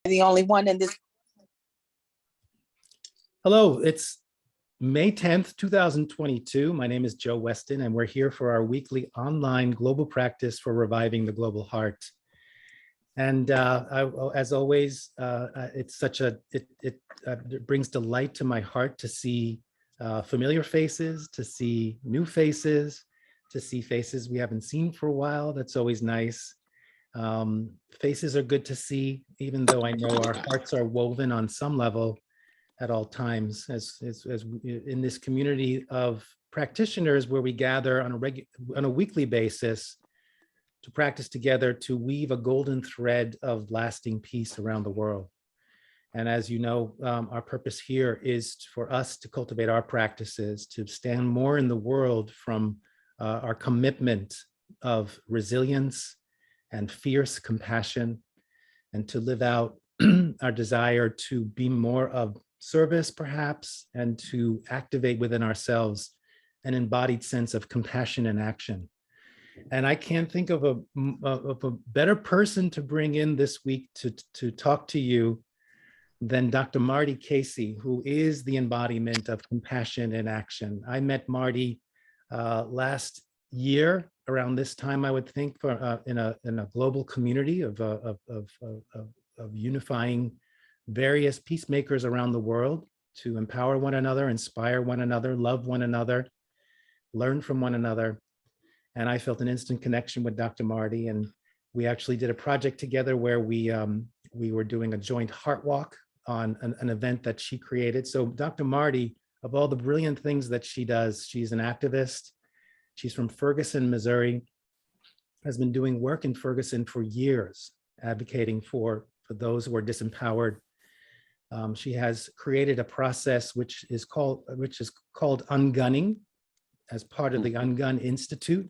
The only one in this. Hello, it's May 10th, 2022. My name is Joe Weston, and we're here for our weekly online global practice for reviving the global heart. And as always, it brings delight to my heart to see familiar faces, to see new faces, to see faces we haven't seen for a while. That's always nice. Faces are good to see, even though I know our hearts are woven on some level at all times, as in this community of practitioners where we gather on a weekly basis to practice together to weave a golden thread of lasting peace around the world. And as you know, our purpose here is for us to cultivate our practices, to stand more in the world from our commitment of resilience and fierce compassion, and to live out our desire to be more of service, perhaps, and to activate within ourselves an embodied sense of compassion and action. And I can't think of a better person to bring in this week to talk to you than Dr. Marty Casey, who is the embodiment of compassion and action. I met Marty last year around this time, I would think, in a global community of unifying various peacemakers around the world to empower one another, inspire one another, love one another, learn from one another. And I felt an instant connection with Dr. Marty, and we actually did a project together where we were doing a joint heart walk on an event that she created. So Dr. Marty, of all the brilliant things that she does, she's an activist. She's from Ferguson, Missouri, has been doing work in Ferguson for years, advocating for those who are disempowered. She has created a process which is called UnGunning as part of the UnGun Institute,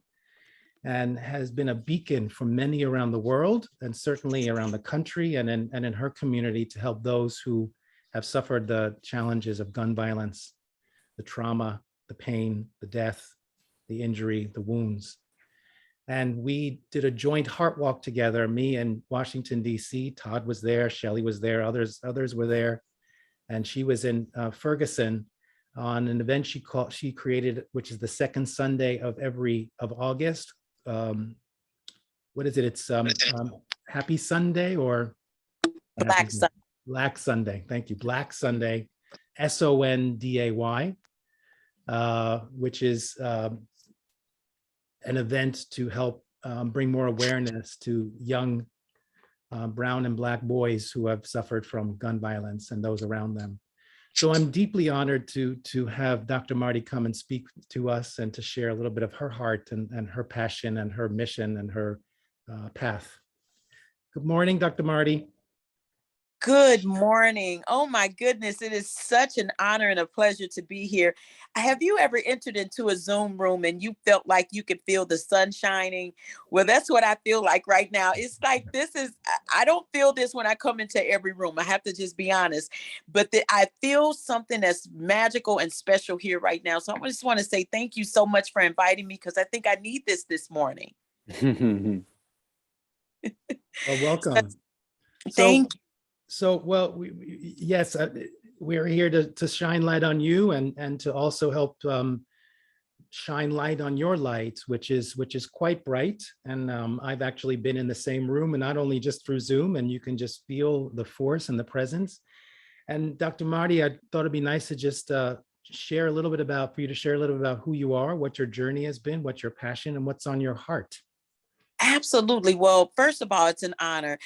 and has been a beacon for many around the world, and certainly around the country and in her community, to help those who have suffered the challenges of gun violence, the trauma, the pain, the death, the injury, the wounds. And we did a joint heart walk together, me in Washington, DC. Todd was there, Shelley was there, others were there. And she was in Ferguson on an event she created, which is the second Sunday of August. What is it? It's Happy Sunday or Black Sunday. Black Sunday. Thank you. Black Sunday, SONDAY, which is an event to help bring more awareness to young brown and Black boys who have suffered from gun violence and those around them. So I'm deeply honored to have Dr. Marty come and speak to us and to share a little bit of her heart and her passion and her mission and her path. Good morning, Dr. Marty. Good morning. Oh my goodness, it is such an honor and a pleasure to be here. Have you ever entered into a Zoom room and you felt like you could feel the sun shining? Well, that's what I feel like right now. It's like I don't feel this when I come into every room. I have to just be honest, but I feel something that's magical and special here right now. So I just want to say thank you so much for inviting me, because I think I need this morning. Well, welcome. Thank you. So, well, yes, we're here to shine light on you and to also help shine light on your light, which is quite bright. And I've actually been in the same room, and not only just through Zoom, and you can just feel the force and the presence. And Dr. Marty, I thought it'd be nice to just share a little bit about who you are, what your journey has been, what's your passion, and what's on your heart. Absolutely. Well, first of all, it's an honor.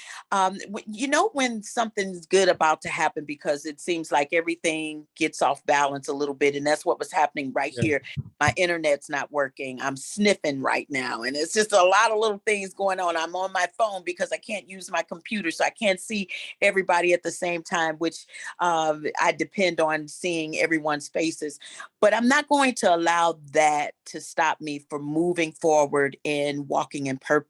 You know, when something's good about to happen, because it seems like everything gets off balance a little bit. And that's what was happening right here. My internet's not working. I'm sniffing right now. And it's just a lot of little things going on. I'm on my phone because I can't use my computer. So I can't see everybody at the same time, which I depend on seeing everyone's faces. But I'm not going to allow that to stop me from moving forward and walking in purpose.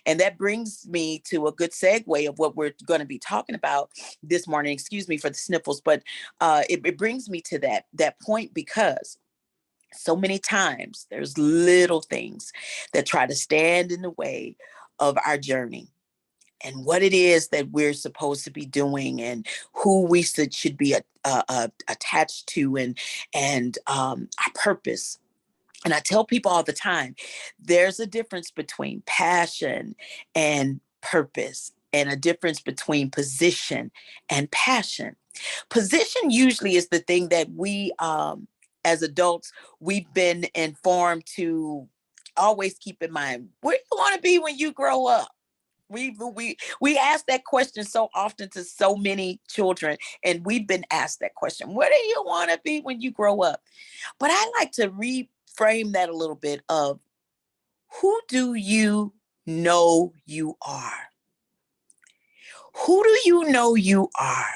And that brings me to a good segue of what we're going to be talking about this morning. Excuse me for the sniffles, but it brings me to that point, because so many times there's little things that try to stand in the way of our journey. and what it is that we're supposed to be doing and who we should be attached to, and our purpose. And I tell people all the time, there's a difference between passion and purpose, and a difference between position and passion. Position usually is the thing that we, as adults, we've been informed to always keep in mind. Where do you want to be when you grow up? We ask that question so often to so many children, and we've been asked that question. Where do you want to be when you grow up? But I like to reframe that a little bit of, who do you know you are? Who do you know you are?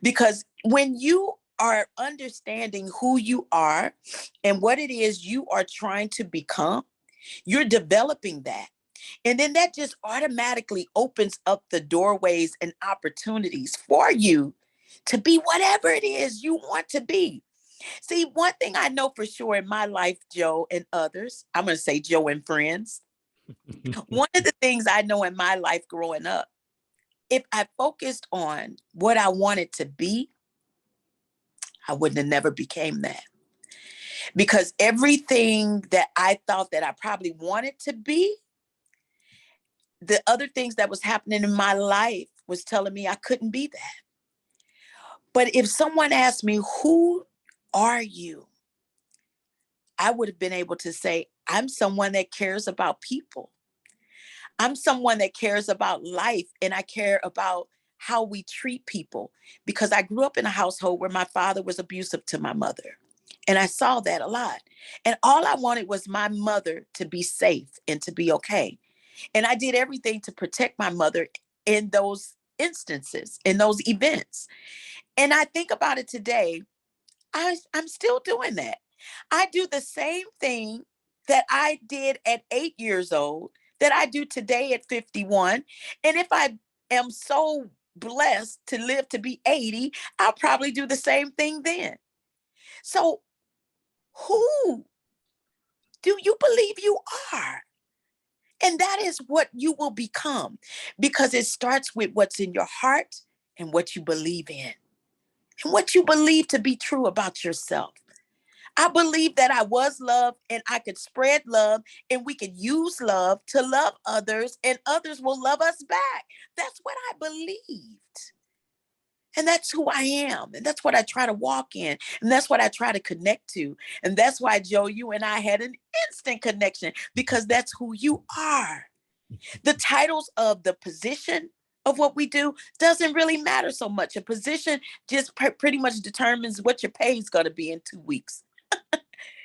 Because when you are understanding who you are and what it is you are trying to become, you're developing that. And then that just automatically opens up the doorways and opportunities for you to be whatever it is you want to be. See, one thing I know for sure in my life, Joe and others, I'm going to say Joe and friends, one of the things I know in my life growing up, if I focused on what I wanted to be, I wouldn't have never became that. Because everything that I thought that I probably wanted to be, the other things that was happening in my life was telling me I couldn't be that. But if someone asked me, who are you? I would have been able to say, I'm someone that cares about people. I'm someone that cares about life, and I care about how we treat people, because I grew up in a household where my father was abusive to my mother. And I saw that a lot. And all I wanted was my mother to be safe and to be okay. And I did everything to protect my mother in those instances, in those events. And I think about it today, I'm still doing that. I do the same thing that I did at 8 years old that I do today at 51. And if I am so blessed to live to be 80, I'll probably do the same thing then. So, who do you believe you are? And that is what you will become, because it starts with what's in your heart and what you believe in and what you believe to be true about yourself. I believe that I was loved and I could spread love, and we could use love to love others, and others will love us back. That's what I believed. And that's who I am. And that's what I try to walk in. And that's what I try to connect to. And that's why, Joe, you and I had an instant connection, because that's who you are. The titles of the position of what we do doesn't really matter so much. A position just pretty much determines what your pay is going to be in 2 weeks.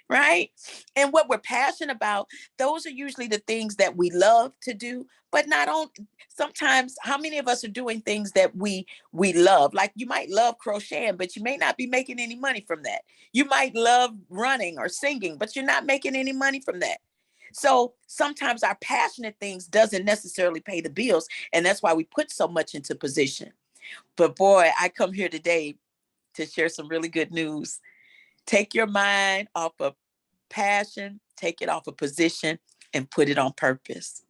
Right? And what we're passionate about, those are usually the things that we love to do, but not on. Sometimes, how many of us are doing things that we love? Like, you might love crocheting, but you may not be making any money from that. You might love running or singing, but you're not making any money from that. So sometimes our passionate things doesn't necessarily pay the bills, and that's why we put so much into position. But boy, I come here today to share some really good news. Take your mind off of passion, take it off of position, and put it on purpose.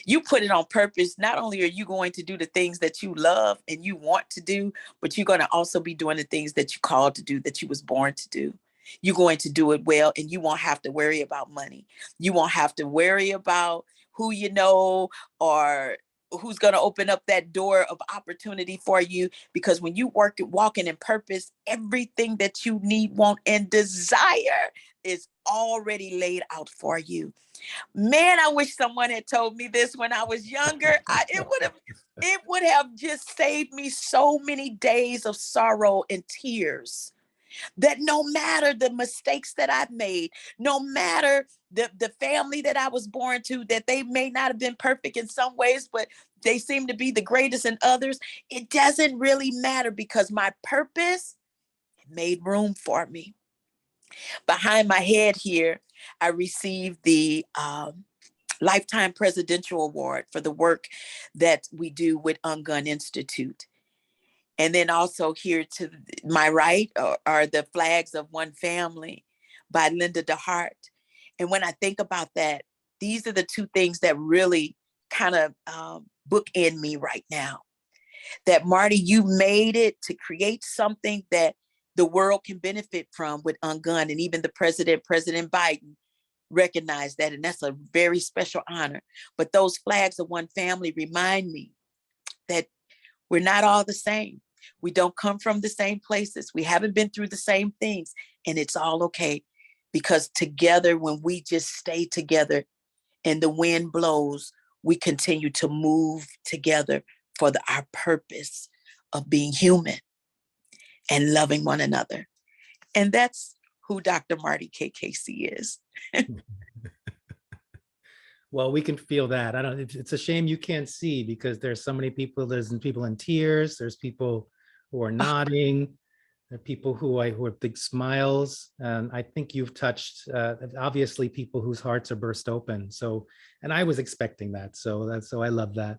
You put it on purpose, not only are you going to do the things that you love and you want to do, but you're going to also be doing the things that you called to do, that you was born to do. You're going to do it well, and you won't have to worry about money. You won't have to worry about who you know, or who's going to open up that door of opportunity for you, because when you walking in purpose, everything that you need, want, and desire is already laid out for you. Man, I wish someone had told me this when I was younger. It would have just saved me so many days of sorrow and tears. That no matter the mistakes that I've made, no matter the family that I was born to, that they may not have been perfect in some ways, but they seem to be the greatest in others, it doesn't really matter, because my purpose made room for me. Behind my head here, I received the Lifetime Presidential Award for the work that we do with UnGun Institute. And then also here to my right are the Flags of One Family by Linda DeHart. And when I think about that, these are the two things that really kind of bookend me right now. That Marty, you made it to create something that the world can benefit from with UnGun, and even the President Biden, recognize that, and that's a very special honor. But those flags of one family remind me that we're not all the same. We don't come from the same places. We haven't been through the same things, and it's all okay, because together, when we just stay together and the wind blows, we continue to move together for our purpose of being human and loving one another. And that's who Dr. Marty K. Casey is. Well, we can feel that. I don't. It's a shame you can't see, because there's so many people. There's people in tears. There's people who are nodding. There are people who have big smiles. And I think you've touched obviously people whose hearts are burst open. So, and I was expecting that. So I love that.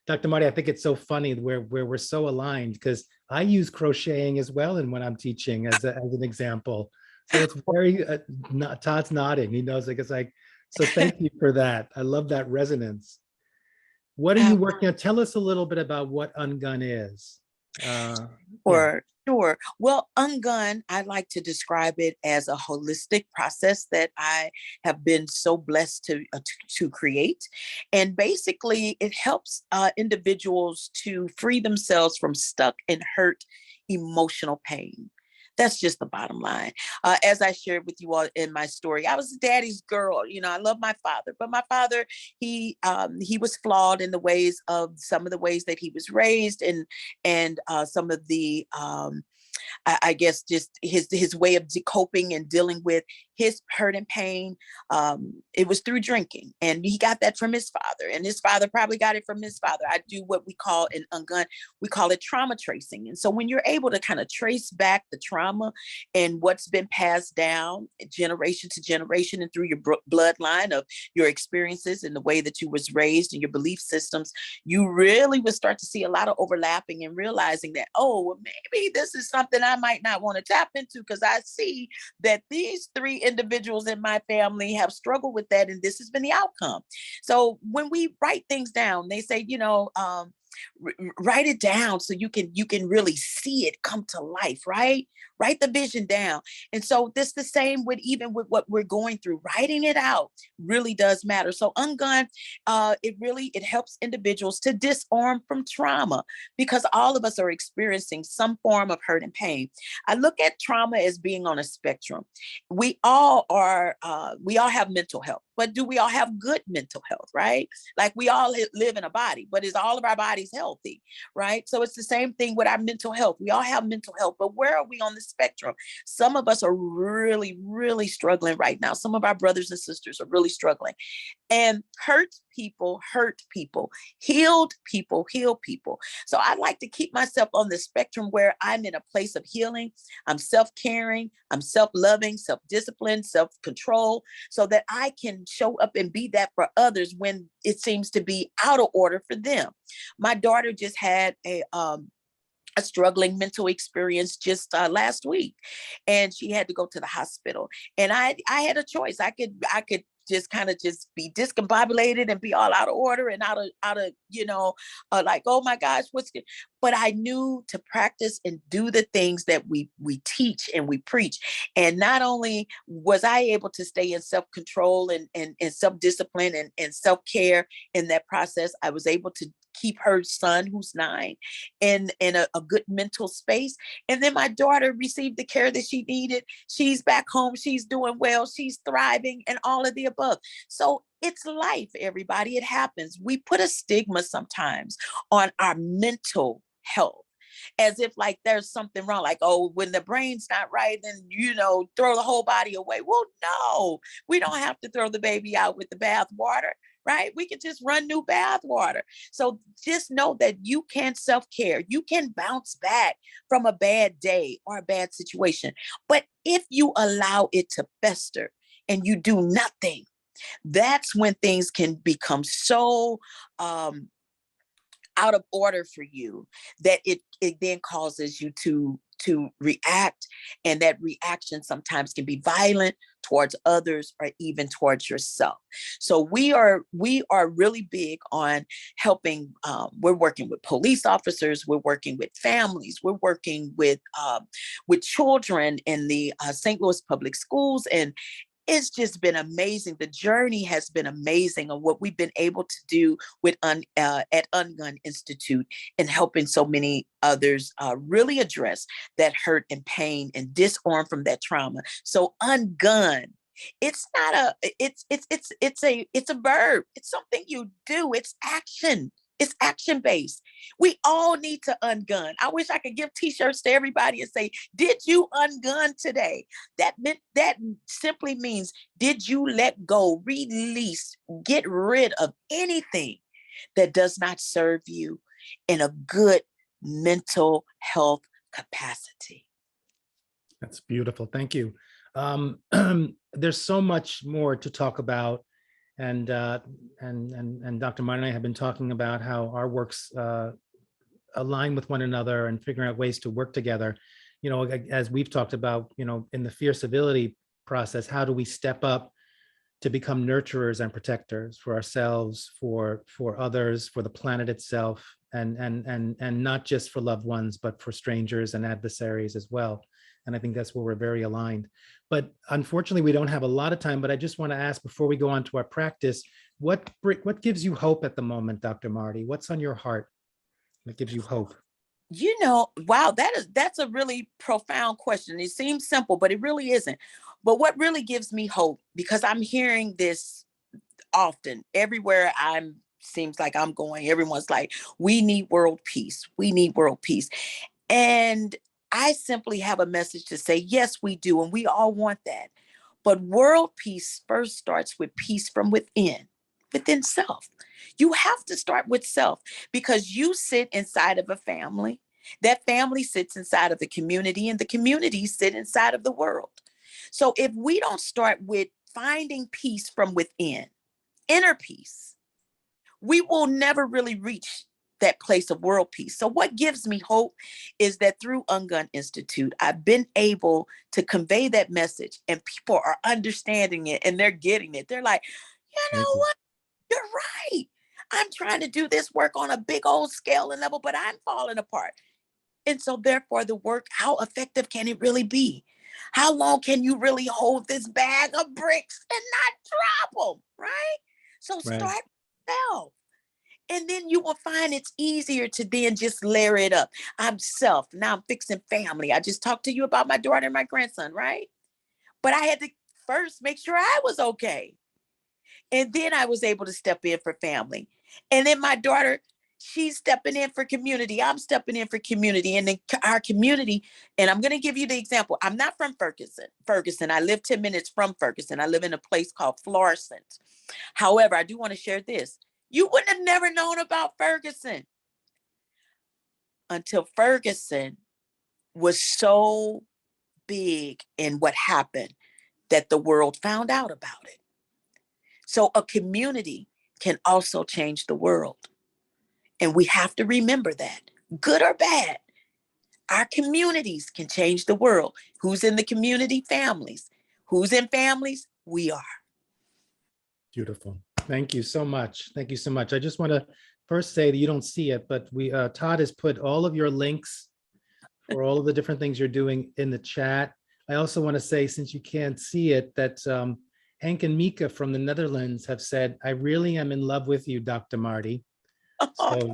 Dr. Marty, I think it's so funny where we're so aligned, because I use crocheting as well, and when I'm teaching as an example. So it's very Todd's nodding. He knows, like, it's like. So thank you for that. I love that resonance. What are you working on? Tell us a little bit about what UnGun is. Sure. Well, UnGun, I like to describe it as a holistic process that I have been so blessed to create. And basically, it helps individuals to free themselves from stuck and hurt emotional pain. That's just the bottom line. As I shared with you all in my story, I was a daddy's girl. You know, I love my father, but my father, he was flawed in the ways of some of the ways that he was raised, and some of the I guess just his way of coping and dealing with his hurt and pain. It was through drinking, and he got that from his father, and his father probably got it from his father. I do what we call in UnGun, we call it trauma tracing. And so when you're able to kind of trace back the trauma and what's been passed down generation to generation and through your bloodline of your experiences and the way that you was raised and your belief systems, you really would start to see a lot of overlapping and realizing that, oh, well, maybe this is something I might not want to tap into, because I see that these three individuals in my family have struggled with that, and this has been the outcome. So when we write things down, they say, write it down so you can really see it come to life, right? Write the vision down. And so this the same with even with what we're going through. Writing it out really does matter. So UnGun, it helps individuals to disarm from trauma, because all of us are experiencing some form of hurt and pain. I look at trauma as being on a spectrum. We all have mental health, but do we all have good mental health, right? Like, we all live in a body, but is all of our bodies healthy, right? So it's the same thing with our mental health. We all have mental health, but where are we on the spectrum? Some of us are really, really struggling right now. Some of our brothers and sisters are really struggling. And hurt people, healed people, heal people. So I like to keep myself on the spectrum where I'm in a place of healing. I'm self-caring, I'm self-loving, self-disciplined, self-control, so that I can show up and be that for others when it seems to be out of order for them. My daughter just had a struggling mental experience just last week, and she had to go to the hospital. And I had a choice. I could just kind of just be discombobulated and be all out of order and out of like, oh my gosh, but I knew to practice and do the things that we teach and we preach. And not only was I able to stay in self-control and self-discipline and self-care in that process, I was able to keep her son, who's 9, in a good mental space. And then my daughter received the care that she needed. She's back home. She's doing well. She's thriving, and all of the above. So it's life, everybody. It happens. We put a stigma sometimes on our mental health, as if like there's something wrong, like, oh, when the brain's not right, then throw the whole body away. Well, no, we don't have to throw the baby out with the bath water, right? We can just run new bath water. So just know that you can self-care. You can bounce back from a bad day or a bad situation. But if you allow it to fester and you do nothing, that's when things can become so out of order for you that it then causes you to react, and that reaction sometimes can be violent, towards others, or even towards yourself. So we are really big on helping. We're working with police officers, we're working with families, we're working with children in the St. Louis public schools, and it's just been amazing. The journey has been amazing on what we've been able to do with at UnGun Institute, and helping so many others really address that hurt and pain and disarm from that trauma. So UnGun, it's not it's a verb. It's something you do. It's action. It's action based. We all need to ungun. I wish I could give t-shirts to everybody and say, did you ungun today? That simply means, did you let go, release, get rid of anything that does not serve you in a good mental health capacity? That's beautiful. Thank you. There's so much more to talk about. And Dr. Martin and I have been talking about how our works align with one another and figuring out ways to work together. You know, as we've talked about, you know, in the Fierce Civility process, how do we step up to become nurturers and protectors for ourselves, for others, for the planet itself, and not just for loved ones, but for strangers and adversaries as well. And I think that's where we're very aligned. But unfortunately, we don't have a lot of time, but I just want to ask, before we go on to our practice, what gives you hope at the moment, Dr. Marty? What's on your heart that gives you hope? You know, wow, that's a really profound question. It seems simple, but it really isn't. But what really gives me hope, because I'm hearing this often everywhere seems like I'm going, everyone's like, we need world peace. We need world peace. And I simply have a message to say, yes, we do. And we all want that. But world peace first starts with peace from within self. You have to start with self, because you sit inside of a family. That family sits inside of the community, and the community sit inside of the world. So if we don't start with finding peace from within, inner peace, we will never really reach that place of world peace. So what gives me hope is that through UnGun Institute, I've been able to convey that message, and people are understanding it and they're getting it. They're like, you know what? You're right. I'm trying to do this work on a big old scale and level, but I'm falling apart. And so therefore the work, how effective can it really be? How long can you really hold this bag of bricks and not drop them, right? So Right. start self. And then you will find it's easier to then just layer it up. I'm self, now I'm fixing family. I just talked to you about my daughter and my grandson, right? But I had to first make sure I was okay. And then I was able to step in for family. And then my daughter, she's stepping in for community. I'm stepping in for community. And then our community, and I'm going to give you the example. I'm not from Ferguson. I live 10 minutes from Ferguson. I live in a place called Florissant. However, I do want to share this. You wouldn't have never known about Ferguson until Ferguson was so big in what happened that the world found out about it. So a community can also change the world. And we have to remember that, good or bad, our communities can change the world. Who's in the community? Families. Who's in families? We are. Beautiful. Thank you so much. Thank you so much. I just want to first say that you don't see it, but Todd has put all of your links for all of the different things you're doing in the chat. I also want to say, since you can't see it, that Hank and Mika from the Netherlands have said, I really am in love with you, Dr. Marty. So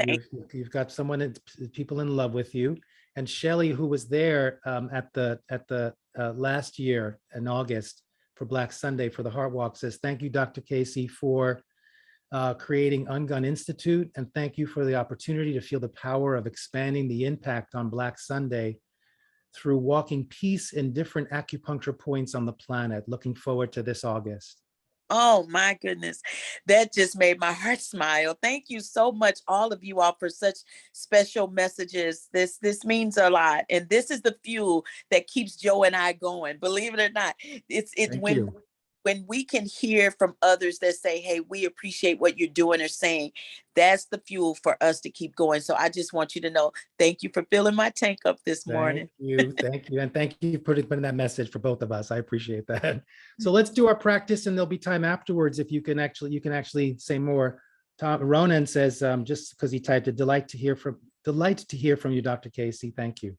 you've got people in love with you. And Shelley, who was there at the last year in August for Black Sunday for the Heart Walk, says, thank you, Dr. Casey, for creating UnGun Institute. And thank you for the opportunity to feel the power of expanding the impact on Black Sunday through walking peace in different acupuncture points on the planet. Looking forward to this August. Oh my goodness, that just made my heart smile. Thank you so much, all of you all, for such special messages. This means a lot, and this is the fuel that keeps Joe and I going. Believe it or not, it's Thank when you. when we can hear from others that say, hey, we appreciate what you're doing or saying, that's the fuel for us to keep going. So I just want you to know, thank you for filling my tank up this morning. Thank you. Thank you. And thank you for putting that message for both of us. I appreciate that. So let's do our practice, and there'll be time afterwards if you can actually say more. Ronan says, just because he typed it, delight to hear from you, Dr. Casey. Thank you.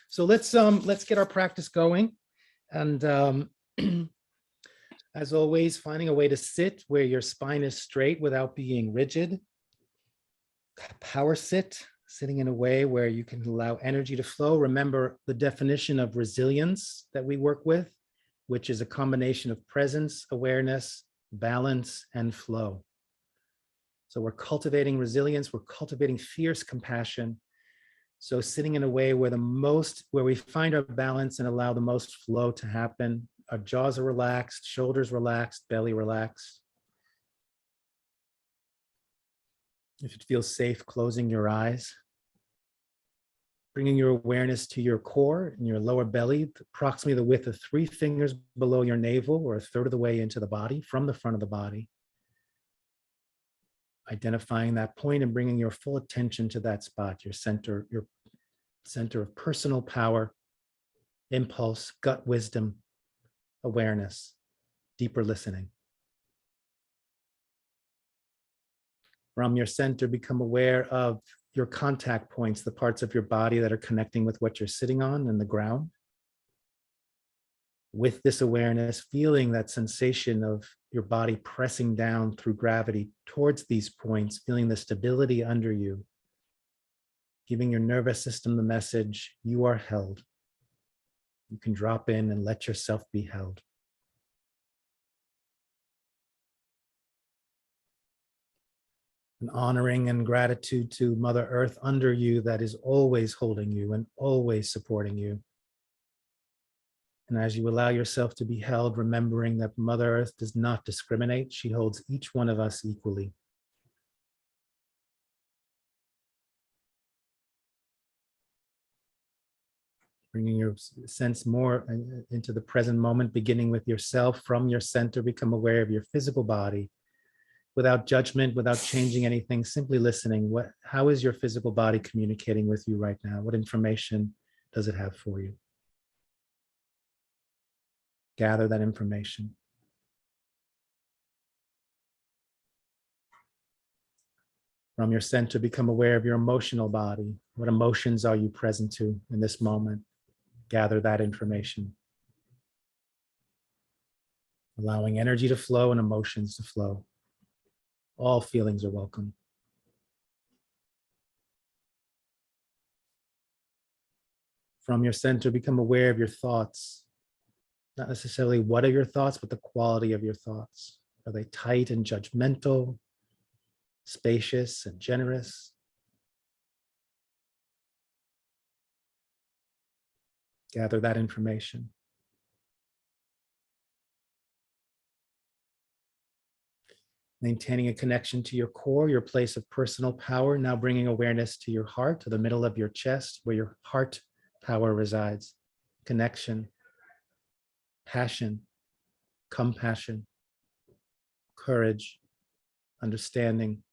So let's get our practice going. And as always, finding a way to sit where your spine is straight without being rigid. Power sit, sitting in a way where you can allow energy to flow. Remember the definition of resilience that we work with, which is a combination of presence, awareness, balance, and flow. So we're cultivating resilience, we're cultivating fierce compassion. So sitting in a way where we find our balance and allow the most flow to happen. Our jaws are relaxed, shoulders relaxed, belly relaxed. If it feels safe, closing your eyes. Bringing your awareness to your core and your lower belly, approximately the width of 3 fingers below your navel, or a third of the way into the body, from the front of the body. Identifying that point and bringing your full attention to that spot, your center of personal power, impulse, gut wisdom, awareness, deeper listening. From your center, become aware of your contact points, the parts of your body that are connecting with what you're sitting on and the ground. With this awareness, feeling that sensation of your body pressing down through gravity towards these points, feeling the stability under you, giving your nervous system the message, you are held. You can drop in and let yourself be held. And honoring and gratitude to Mother Earth under you that is always holding you and always supporting you. And as you allow yourself to be held, remembering that Mother Earth does not discriminate, she holds each one of us equally. Bringing your sense more into the present moment, beginning with yourself. From your center, become aware of your physical body without judgment, without changing anything, simply listening. How is your physical body communicating with you right now? What information does it have for you? Gather that information. From your center, become aware of your emotional body. What emotions are you present to in this moment? Gather that information. Allowing energy to flow and emotions to flow. All feelings are welcome. From your center, become aware of your thoughts. Not necessarily what are your thoughts, but the quality of your thoughts. Are they tight and judgmental, spacious and generous? Gather that information. Maintaining a connection to your core, your place of personal power, now bringing awareness to your heart, to the middle of your chest, where your heart power resides. Connection, passion, compassion, courage, understanding.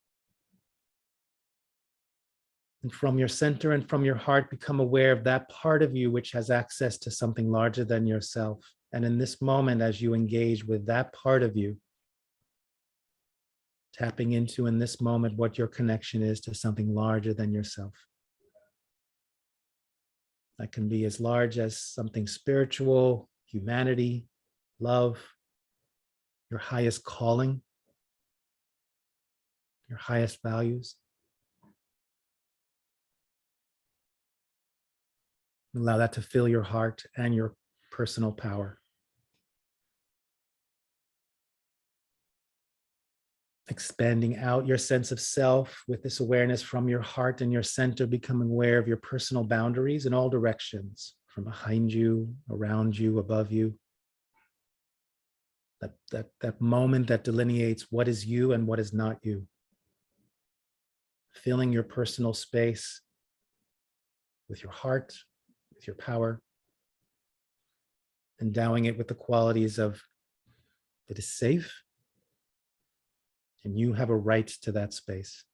And from your center and from your heart, become aware of that part of you which has access to something larger than yourself. And in this moment, as you engage with that part of you, tapping into in this moment what your connection is to something larger than yourself. That can be as large as something spiritual, humanity, love, your highest calling, your highest values. Allow that to fill your heart and your personal power. Expanding out your sense of self with this awareness from your heart and your center, becoming aware of your personal boundaries in all directions, from behind you, around you, above you. That moment that delineates what is you and what is not you. Filling your personal space with your heart, with your power, endowing it with the qualities of It is safe, and you have a right to that space.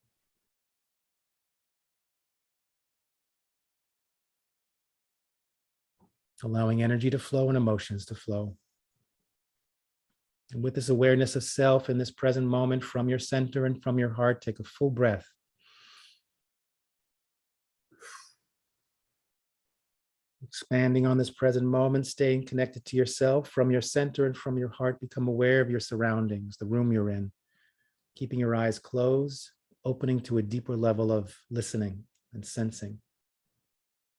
Allowing energy to flow and emotions to flow. And with this awareness of self in this present moment, from your center and from your heart, take a full breath. Expanding on this present moment, staying connected to yourself from your center and from your heart, become aware of your surroundings, the room you're in, keeping your eyes closed, opening to a deeper level of listening and sensing,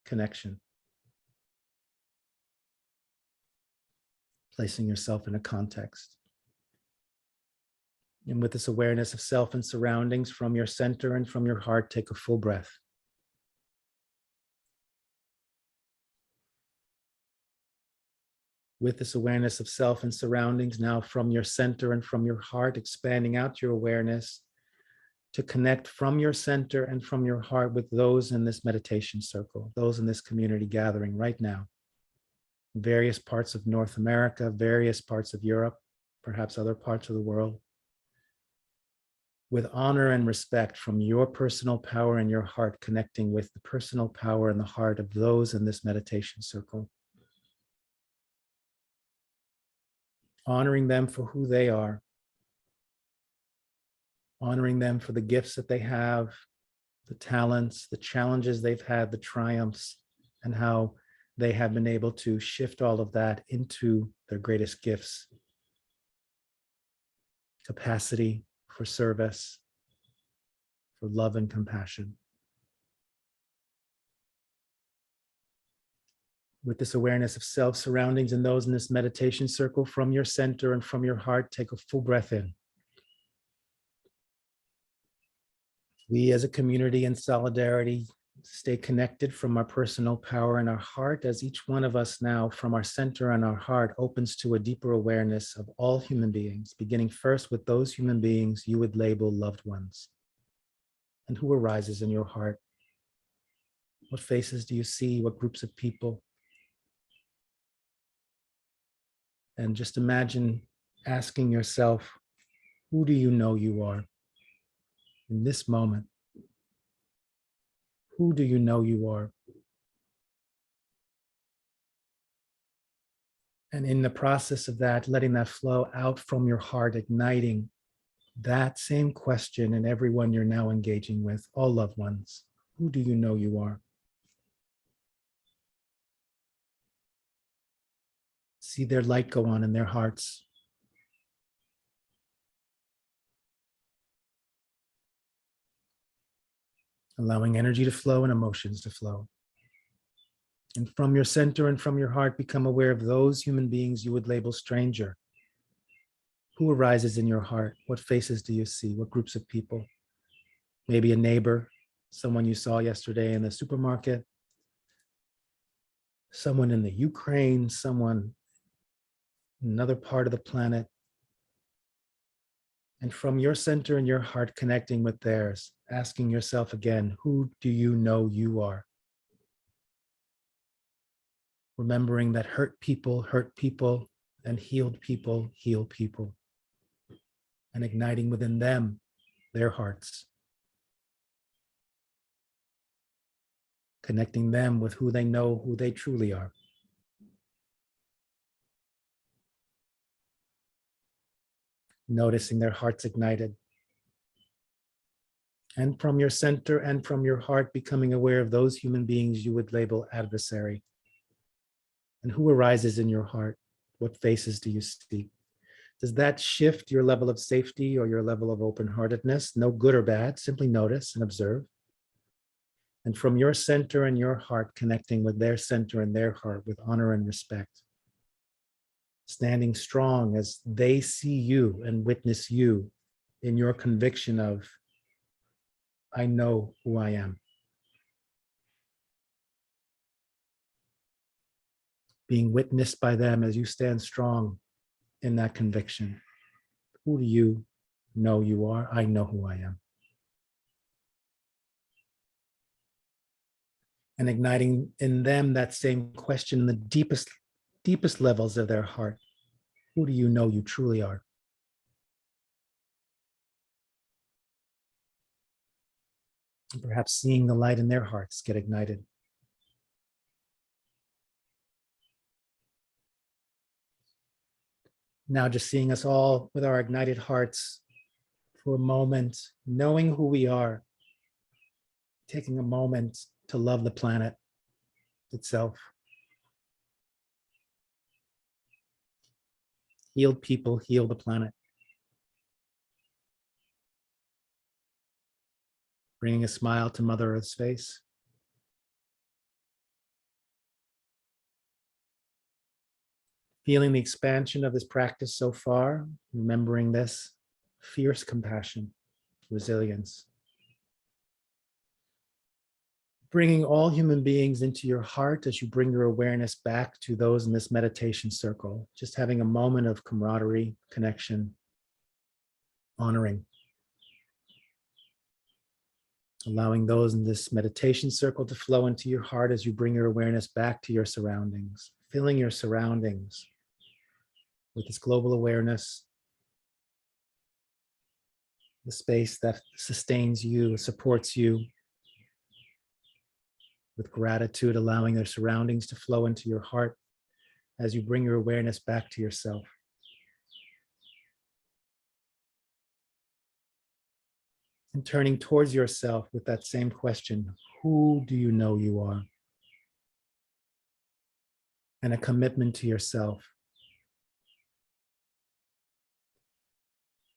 connection. Placing yourself in a context. And with this awareness of self and surroundings from your center and from your heart, take a full breath. With this awareness of self and surroundings, now from your center and from your heart, expanding out your awareness to connect from your center and from your heart with those in this meditation circle, those in this community gathering right now. Various parts of North America, various parts of Europe, perhaps other parts of the world. With honor and respect from your personal power in your heart, connecting with the personal power in the heart of those in this meditation circle. Honoring them for who they are. Honoring them for the gifts that they have, the talents, the challenges they've had, the triumphs, and how they have been able to shift all of that into their greatest gifts. Capacity for service, for love and compassion. With this awareness of self, surroundings, and those in this meditation circle, from your center and from your heart, take a full breath in. We as a community in solidarity stay connected from our personal power and our heart, as each one of us now from our center and our heart opens to a deeper awareness of all human beings, beginning first with those human beings you would label loved ones. And who arises in your heart? What faces do you see? What groups of people? And just imagine asking yourself, who do you know you are in this moment? Who do you know you are? And in the process of that, letting that flow out from your heart, igniting that same question in everyone you're now engaging with, all loved ones. Who do you know you are? See their light go on in their hearts. Allowing energy to flow and emotions to flow. And from your center and from your heart, become aware of those human beings you would label stranger. Who arises in your heart? What faces do you see? What groups of people? Maybe a neighbor, someone you saw yesterday in the supermarket, someone in the Ukraine, someone in another part of the planet. And from your center and your heart connecting with theirs, asking yourself again, who do you know you are? Remembering that hurt people, and healed people, heal people. And igniting within them, their hearts. Connecting them with who they know, who they truly are. Noticing their hearts ignited. And from your center and from your heart, becoming aware of those human beings you would label adversary. And who arises in your heart? What faces do you see? Does that shift your level of safety or your level of open-heartedness? No good or bad, simply notice and observe. And from your center and your heart, connecting with their center and their heart with honor and respect. Standing strong as they see you and witness you in your conviction of, I know who I am. Being witnessed by them as you stand strong in that conviction. Who do you know you are? I know who I am. And igniting in them that same question in the deepest levels of their heart. Who do you know you truly are? and perhaps seeing the light in their hearts get ignited. Now just seeing us all with our ignited hearts for a moment, knowing who we are, taking a moment to love the planet itself. Healed people heal the planet. Bringing a smile to Mother Earth's face. Feeling the expansion of this practice so far, remembering this, fierce compassion, resilience. Bringing all human beings into your heart as you bring your awareness back to those in this meditation circle, just having a moment of camaraderie, connection, honoring. Allowing those in this meditation circle to flow into your heart as you bring your awareness back to your surroundings, filling your surroundings with this global awareness, the space that sustains you, supports you, with gratitude, allowing their surroundings to flow into your heart as you bring your awareness back to yourself. And turning towards yourself with that same question, who do you know you are? And a commitment to yourself.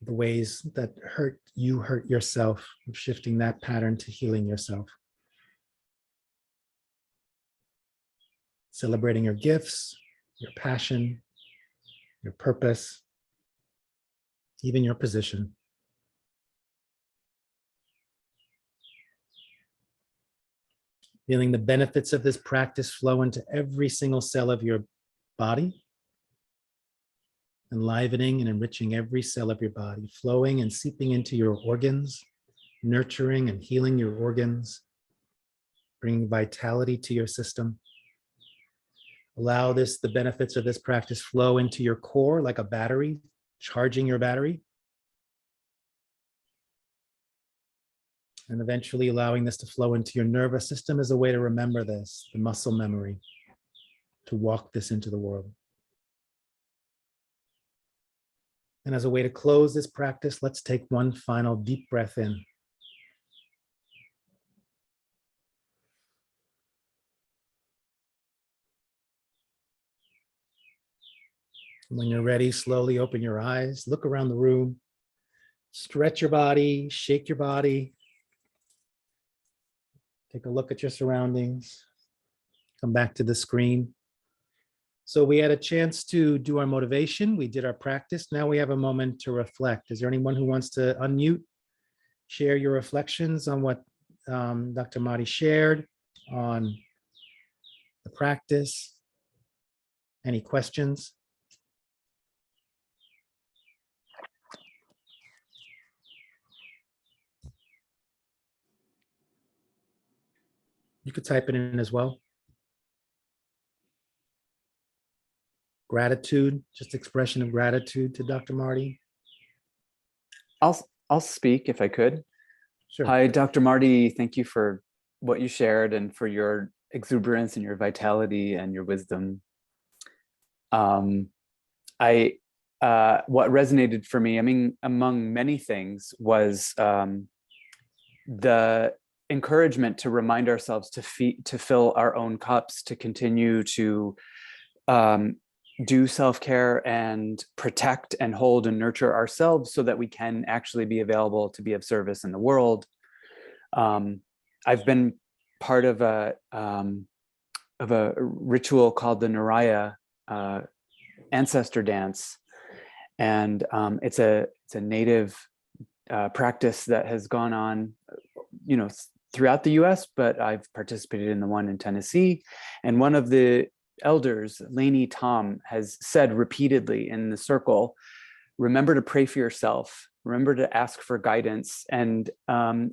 The ways that hurt yourself, shifting that pattern to healing yourself. Celebrating your gifts, your passion, your purpose, even your position. Feeling the benefits of this practice flow into every single cell of your body, enlivening and enriching every cell of your body, flowing and seeping into your organs, nurturing and healing your organs, bringing vitality to your system. Allow the benefits of this practice flow into your core like a battery, charging your battery. And eventually allowing this to flow into your nervous system as a way to remember this, the muscle memory, to walk this into the world. And as a way to close this practice, let's take one final deep breath in. When you're ready, slowly open your eyes, look around the room, stretch your body, shake your body. Take a look at your surroundings. Come back to the screen. So we had a chance to do our motivation. We did our practice. Now we have a moment to reflect. Is there anyone who wants to unmute, share your reflections on what Dr. Marty shared on the practice? Any questions? You could type it in as well. Gratitude, just expression of gratitude to Dr. Marty. I'll speak if I could. Sure. Hi, Dr. Marty. Thank you for what you shared and for your exuberance and your vitality and your wisdom. What resonated for me, I mean, among many things, was the encouragement to remind ourselves to fill our own cups, to continue to do self-care and protect and hold and nurture ourselves so that we can actually be available to be of service in the world. I've been part of a ritual called the Naraya ancestor dance, and it's a native practice that has gone on, throughout the U.S., but I've participated in the one in Tennessee, and one of the elders, Lainey Tom, has said repeatedly in the circle, remember to pray for yourself, remember to ask for guidance, and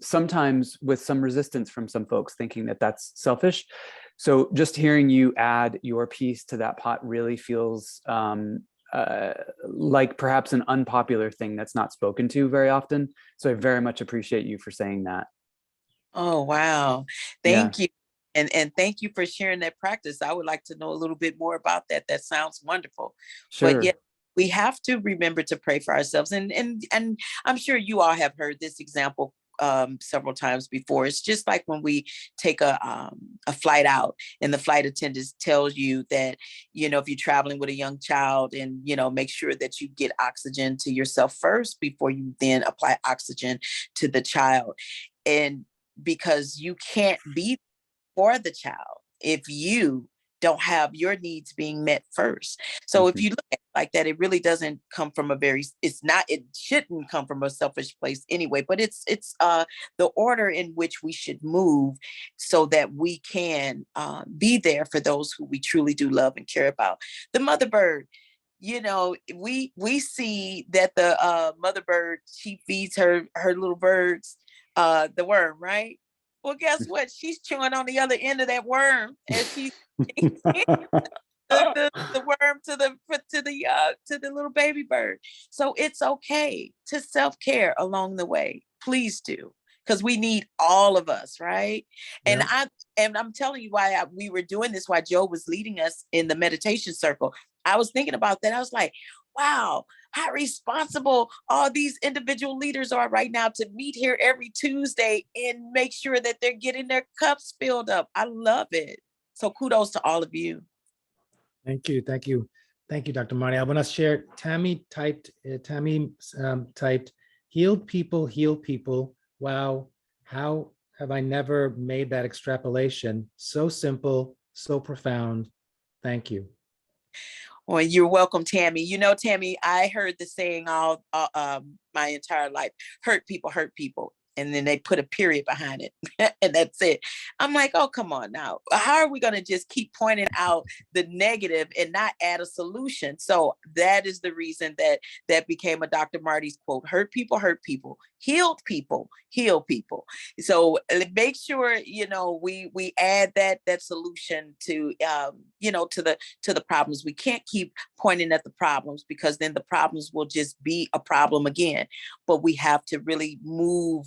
sometimes with some resistance from some folks thinking that that's selfish. So just hearing you add your piece to that pot really feels like perhaps an unpopular thing that's not spoken to very often. So I very much appreciate you for saying that. Oh, wow. Yeah, Thank you. And thank you for sharing that practice. I would like to know a little bit more about that. That sounds wonderful. But sure. yet we have to remember to pray for ourselves. And I'm sure you all have heard this example several times before. It's just like when we take a flight out and the flight attendant tells you that, if you're traveling with a young child, and, make sure that you get oxygen to yourself first before you then apply oxygen to the child. And because you can't be for the child if you don't have your needs being met first. So Thank if you. you look at it like that, it really doesn't come from it shouldn't come from a selfish place anyway, but it's the order in which we should move so that we can be there for those who we truly do love and care about. The mother bird, we see that the mother bird, she feeds her little birds the worm, right? Well, guess what? She's chewing on the other end of that worm as she's the worm to the little baby bird. So it's okay to self-care along the way. Please do, because we need all of us, right? And Yeah. I'm telling you why we were doing this, why Joe was leading us in the meditation circle. I was thinking about that. I was like, wow, how responsible all these individual leaders are right now to meet here every Tuesday and make sure that they're getting their cups filled up. I love it. So kudos to all of you. Thank you. Thank you. Thank you, Dr. Marty. I want to share, Tammy typed, healed people, heal people. Wow. How have I never made that extrapolation? So simple, so profound. Thank you. Well, you're welcome, Tammy. Tammy, I heard the saying all my entire life: hurt people. And then they put a period behind it. And that's it. I'm like, oh, come on now. How are we going to just keep pointing out the negative and not add a solution? So that is the reason that became a Dr. Marty's quote: hurt people, healed people, heal people. So make sure, we add that solution to, to the problems. We can't keep pointing at the problems, because then the problems will just be a problem again. But we have to really move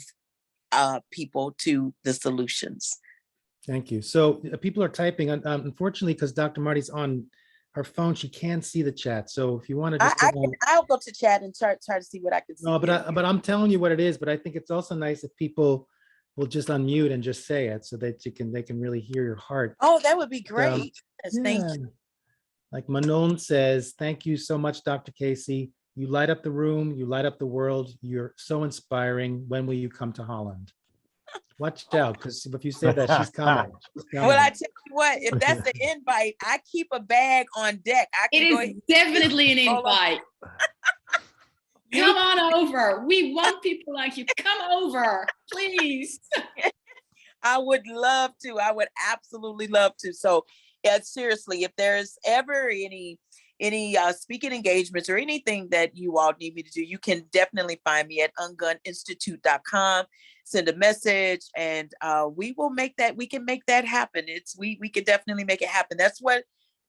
people to the solutions. Thank you. So people are typing, unfortunately, because Dr. Marty's on her phone, she can't see the chat. So if you want to just I'll go to chat and try to see what I can see. No, but I'm telling you what it is. But I think it's also nice if people will just unmute and just say it, so that they can really hear your heart. Oh, that would be great. Yes, thank you. Like Manon says, thank you so much, Dr. Casey. You light up the room, you light up the world. You're so inspiring. When will you come to Holland? Watch out, because if you say that, she's coming. Well, I tell you what, if that's the invite, I keep a bag on deck. It is definitely an invite. Come on over. We want people like you. Come over, please. I would love to. I would absolutely love to. So, yeah, seriously, if there's ever any speaking engagements or anything that you all need me to do, you can definitely find me at unguninstitute.com. Send a message, and we can make that happen. We can definitely make it happen.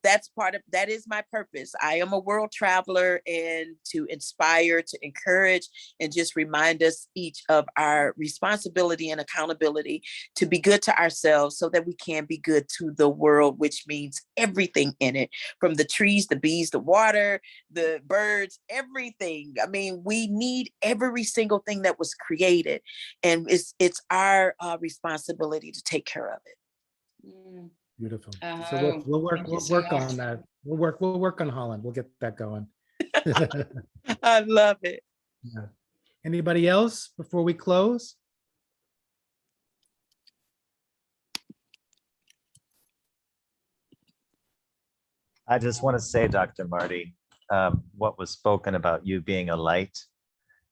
That is my purpose. I am a world traveler, and to inspire, to encourage, and just remind us each of our responsibility and accountability to be good to ourselves so that we can be good to the world, which means everything in it, from the trees, the bees, the water, the birds, everything. I mean, we need every single thing that was created, and it's our responsibility to take care of it. Mm. Beautiful. So we'll work on that. We'll work on Holland. We'll get that going. I love it. Yeah. Anybody else before we close? I just want to say, Dr. Marty, what was spoken about you being a light.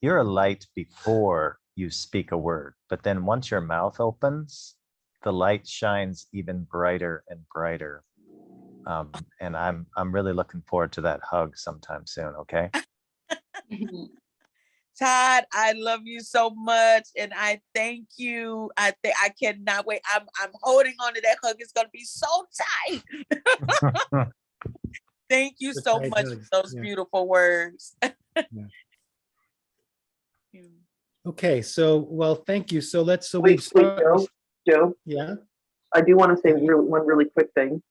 You're a light before you speak a word, but then once your mouth opens, the light shines even brighter and brighter. And I'm really looking forward to that hug sometime soon. Okay. Todd, I love you so much, and I thank you. I cannot wait. I'm holding on to that hug. It's gonna be so tight. Thank you so much for those beautiful words. Okay, so well, thank you. So Wait, Joe. Joe, Yeah. I do want to say one really quick thing.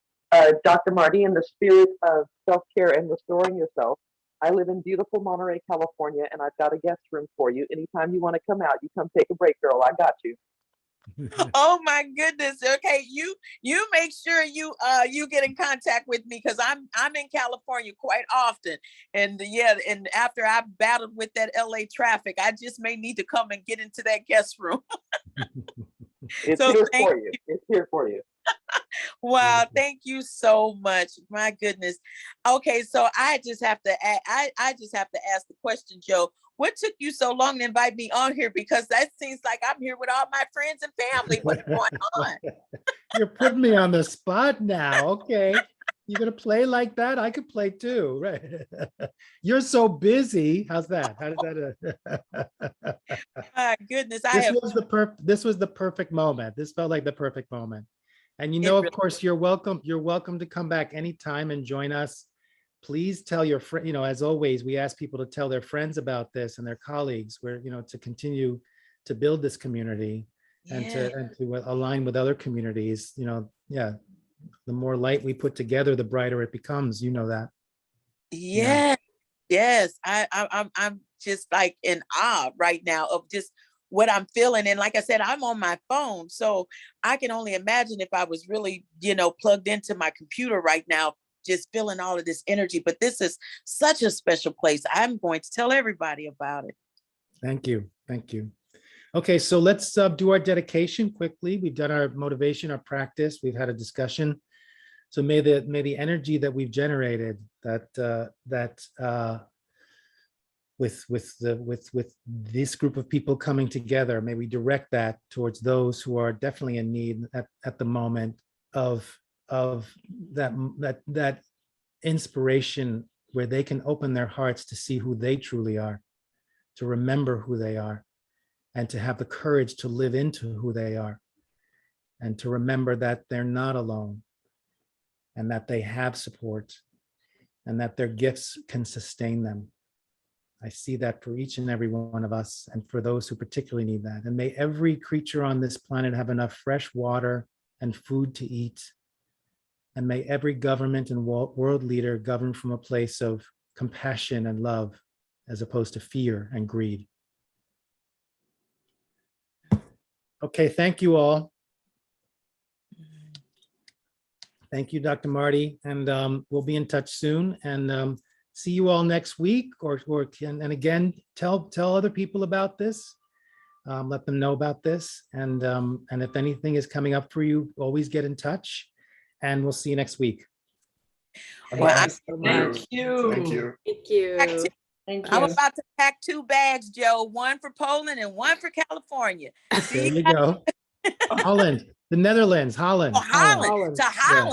Dr. Marty, in the spirit of self-care and restoring yourself, I live in beautiful Monterey, California, and I've got a guest room for you. Anytime you want to come out, you come take a break, girl. I got you. Oh my goodness. Okay, you make sure you get in contact with me, because I'm in California quite often. And yeah, and after I battled with that LA traffic, I just may need to come and get into that guest room. It's So here thank for you. It's here for you. Wow, thank you so much. My goodness. Okay, so I just have to I just have to ask the question, Joe. What took you so long to invite me on here? Because that seems like I'm here with all my friends and family. What's going on? You're putting me on the spot now. Okay. You're gonna play like that? I could play too, right? You're so busy. How's that? How did that? My goodness, This was the perfect moment. This felt like the perfect moment. And you It know, of really- course, you're welcome. You're welcome to come back anytime and join us. Please tell your friend, as always, we ask people to tell their friends about this and their colleagues, where, to continue to build this community and to align with other communities. Yeah, the more light we put together, the brighter it becomes. You know that. Yeah. Yes. I'm just like in awe right now of just what I'm feeling. And like I said, I'm on my phone, so I can only imagine if I was really, plugged into my computer right now, just feeling all of this energy. But this is such a special place. I'm going to tell everybody about it. Thank you. Thank you. Okay, so let's do our dedication quickly. We've done our motivation, our practice. We've had a discussion. So may the energy that we've generated, with this group of people coming together, may we direct that towards those who are definitely in need at the moment of that inspiration, where they can open their hearts to see who they truly are, to remember who they are, and to have the courage to live into who they are, and to remember that they're not alone, and that they have support, and that their gifts can sustain them. I see that for each and every one of us, and for those who particularly need that. And may every creature on this planet have enough fresh water and food to eat. And may every government and world leader govern from a place of compassion and love, as opposed to fear and greed. Okay, thank you all. Thank you, Dr. Marty, and we'll be in touch soon, and see you all next week, and again, tell other people about this. Let them know about this, and if anything is coming up for you, always get in touch, and we'll see you next week. Well, Thank you. Thank you. Thank you. Thank I'm you. about to pack 2 bags, Joe, one for Poland and one for California. There you go. Holland, the Netherlands, Holland. Oh, Holland, Holland. to Holland.